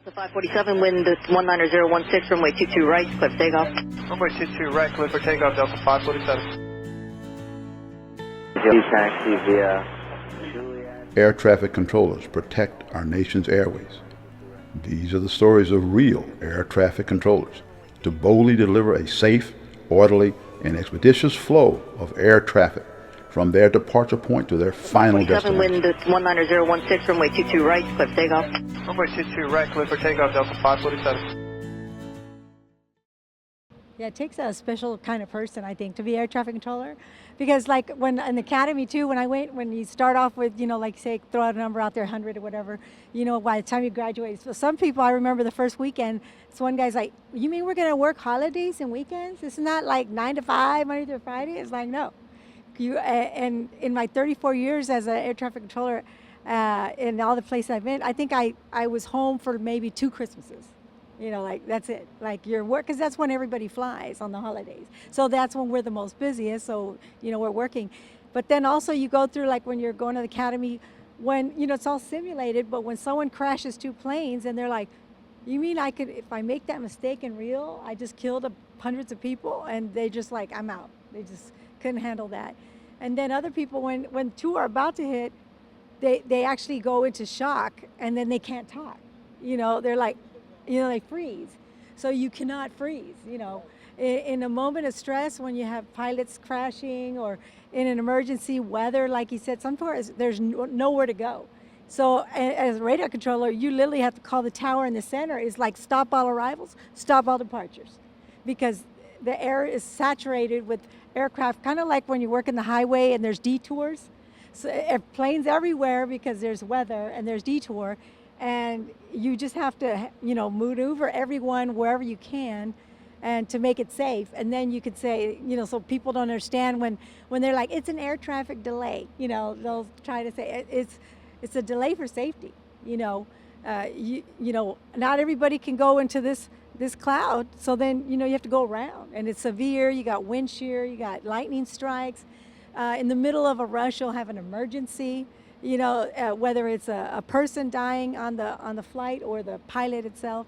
Delta 547, wind 19016, runway 22 right, clear for takeoff. Runway 22 right, clear for takeoff, Delta 547. Taxi via Air traffic controllers protect our nation's airways. These are the stories of real air traffic controllers to boldly deliver a safe, orderly, and expeditious flow of air traffic from their departure point to their final destination. Wind 19016, runway 22 right, clear for takeoff. Runway 22 right, clear for takeoff, Delta 547. Yeah, it takes a special kind of person, I think, to be air traffic controller. Because like when in the academy too, when you start off with, like say, throw out a number out there, 100 or whatever, by the time you graduate. So some people, I remember the first weekend, so one guy's like, you mean we're gonna work holidays and weekends? It's not like 9 to 5, Monday through Friday? It's like, no. And in my 34 years as an air traffic controller, in all the places I've been, I think I was home for maybe 2 Christmases. Like that's it. Like your work, because that's when everybody flies on the holidays. So that's when we're the most busiest. So we're working, but then also you go through like when you're going to the academy, when it's all simulated. But when someone crashes 2 planes and they're like, "You mean I could, if I make that mistake in real, I just killed hundreds of people?" And they just like, I'm out. They just couldn't handle that. And then other people, when 2 are about to hit, they actually go into shock and then they can't talk. They're like. They freeze. So you cannot freeze, In a moment of stress, when you have pilots crashing or in an emergency weather, like you said, sometimes there's nowhere to go. So as a radar controller, you literally have to call the tower in the center. It's like stop all arrivals, stop all departures. Because the air is saturated with aircraft, kind of like when you work in the highway and there's detours. So planes everywhere because there's weather and there's detour. And you just have to, maneuver everyone wherever you can and to make it safe. And then you could say, so people don't understand when they're like, it's an air traffic delay, they'll try to say it's a delay for safety. Not everybody can go into this cloud. So then, you have to go around and it's severe. You got wind shear, you got lightning strikes. In the middle of a rush, you'll have an emergency. Whether it's a person dying on the flight or the pilot itself,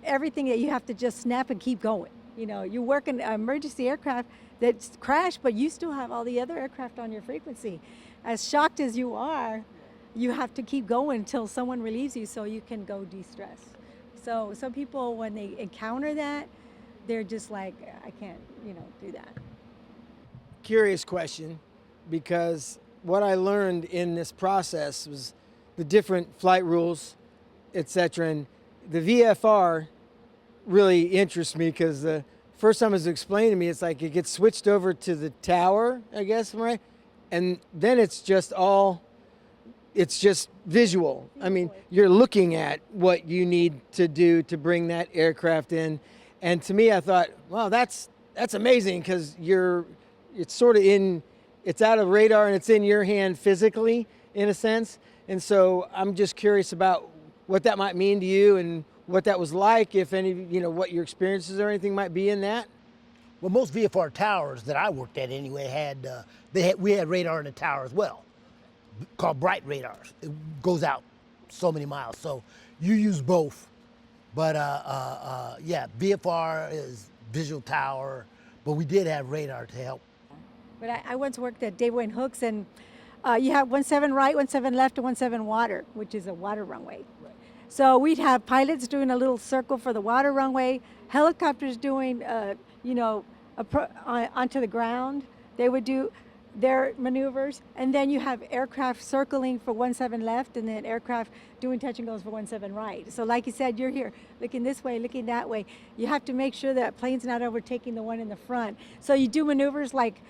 everything that you have to just snap and keep going. You work in an emergency aircraft that's crashed, but you still have all the other aircraft on your frequency. As shocked as you are, you have to keep going until someone relieves you so you can go de-stress. So some people, when they encounter that, they're just like, I can't, do that. Curious question, because what I learned in this process was the different flight rules, etc. And the VFR really interests me because the first time it was explained to me, it's like it gets switched over to the tower, I guess, right? And then it's just visual. I mean, you're looking at what you need to do to bring that aircraft in. And to me, I thought, wow, that's amazing because it's sort of it's out of radar and it's in your hand physically, in a sense. And so I'm just curious about what that might mean to you and what that was like, if any, what your experiences or anything might be in that. Well, most VFR towers that I worked at anyway we had radar in the tower as well, called bright radars. It goes out so many miles. So you use both. But yeah, VFR is visual tower, but we did have radar to help. But I once worked at Dave Wayne Hooks, and you have 17 right, 17 left, and 17 water, which is a water runway. Right. So we'd have pilots doing a little circle for the water runway, helicopters doing, onto the ground. They would do their maneuvers, and then you have aircraft circling for 17 left, and then aircraft doing touch and goes for 17 right. So like you said, you're here looking this way, looking that way. You have to make sure that plane's not overtaking the one in the front. So you do maneuvers like,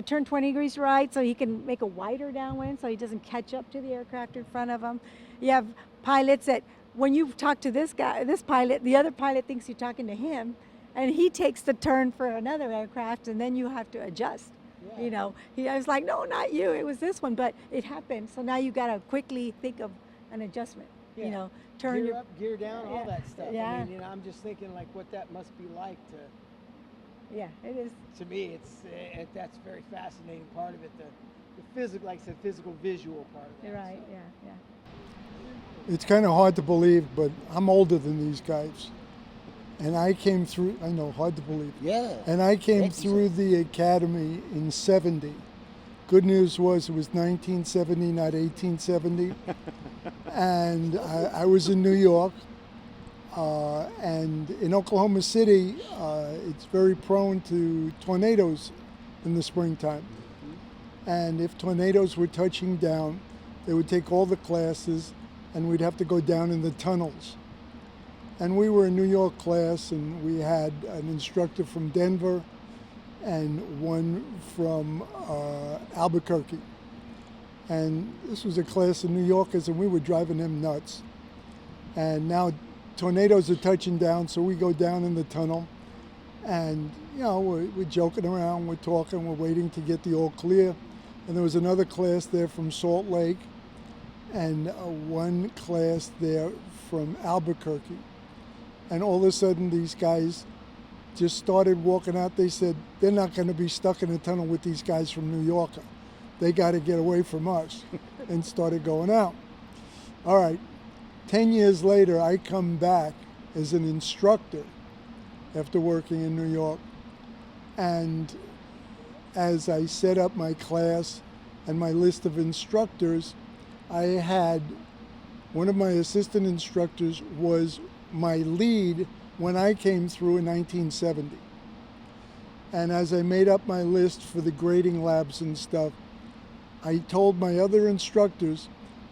turn 20 degrees right so he can make a wider downwind so he doesn't catch up to the aircraft in front of him. You have pilots that when you talk to this pilot, the other pilot thinks you're talking to him, and he takes the turn for another aircraft, and then you have to adjust. Yeah. I was like, no, not you, it was this one, but it happened. So now you got to quickly think of an adjustment, yeah. Turn gear up, gear down, all that stuff. Yeah. I mean, I'm just thinking like what that must be like to. Yeah, it is. To me, that's a very fascinating part of it. The physical, like I said, physical, visual part of that. You're right. So. Yeah. It's kind of hard to believe, but I'm older than these guys. And I came through, I know, hard to believe. Yeah. And I came through the academy in 70. Good news was it was 1970, not 1870. And I was in New York. And in Oklahoma City, it's very prone to tornadoes in the springtime. And if tornadoes were touching down, they would take all the classes and we'd have to go down in the tunnels. And we were a New York class, and we had an instructor from Denver and one from Albuquerque. And this was a class of New Yorkers, and we were driving them nuts. And now tornadoes are touching down, so we go down in the tunnel. And, you know, we're joking around, we're talking, we're waiting to get the all clear. And there was another class there from Salt Lake, and one class there from Albuquerque. And all of a sudden, these guys just started walking out. They said, they're not going to be stuck in a tunnel with these guys from New York. They got to get away from us, and started going out. All right, 10 years later, I come back as an instructor after working in New York. And as I set up my class and my list of instructors, I had one of my assistant instructors was my lead when I came through in 1970. And as I made up my list for the grading labs and stuff, I told my other instructors,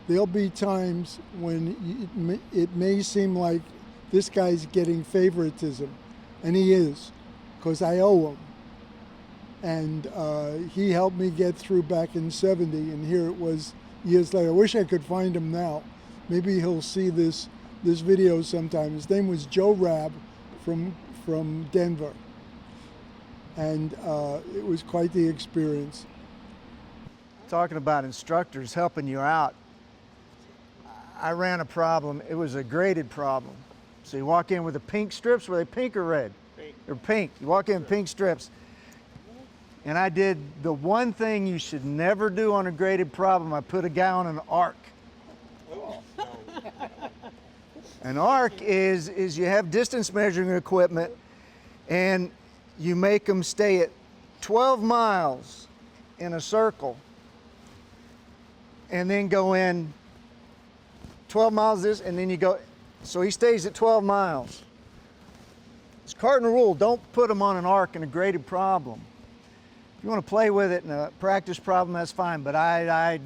there'll be times when it may seem like this guy's getting favoritism, and he is, because I owe him. And he helped me get through back in 70, and here it was years later. I wish I could find him now. Maybe he'll see this video sometime. His name was Joe Rabb from Denver. And it was quite the experience. Talking about instructors helping you out, I ran a problem. It was a graded problem. So you walk in with the pink strips. Were they pink or red? Pink. They're pink. You walk in with pink strips. And I did the one thing you should never do on a graded problem. I put a guy on an arc. An arc is you have distance measuring equipment, and you make them stay at 12 miles in a circle, and then go in 12 miles this, and then you go, so he stays at 12 miles. It's cardinal rule, don't put them on an arc in a graded problem. If you want to play with it in a practice problem, that's fine, but I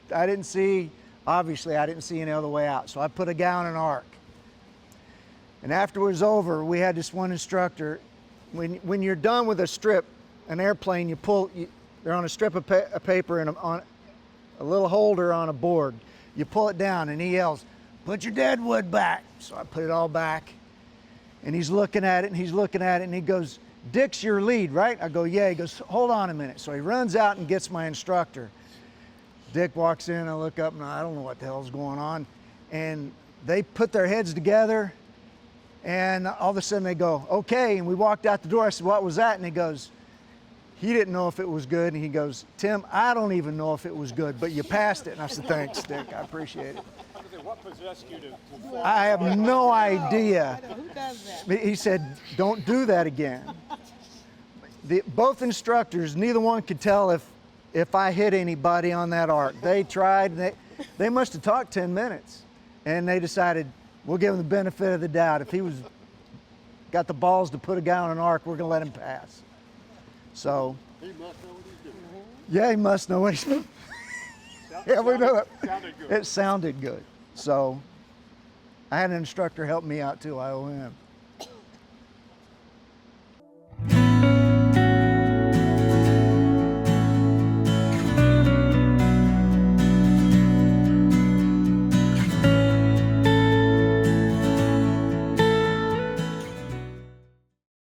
didn't see, obviously I didn't see any other way out, so I put a guy on an arc. And after it was over, we had this one instructor, when you're done with a strip, an airplane, they're on a strip of paper and on a little holder on a board. You pull it down and he yells, "Put your dead wood back." So I put it all back, and he's looking at it and he's looking at it, and he goes, "Dick's your lead, right?" I go, "Yeah." He goes, "Hold on a minute." So he runs out and gets my instructor. Dick walks in, I look up and I don't know what the hell's going on. And they put their heads together, and all of a sudden they go, "Okay." And we walked out the door. I said, "What was that?" And he goes, he didn't know if it was good. And he goes, "Tim, I don't even know if it was good, but you passed it." And I said, "Thanks, Dick, I appreciate it." What possessed you to I have no idea. Who does that? He said, "Don't do that again." Both instructors, neither one could tell if I hit anybody on that arc. They tried, they must have talked 10 minutes, and they decided, we'll give him the benefit of the doubt. If he got the balls to put a guy on an arc, we're gonna let him pass. So. He must know what he's doing. Yeah, he must know what he's doing. Yeah, we know that. Sounded good. It sounded good. So I had an instructor help me out too. I owe him.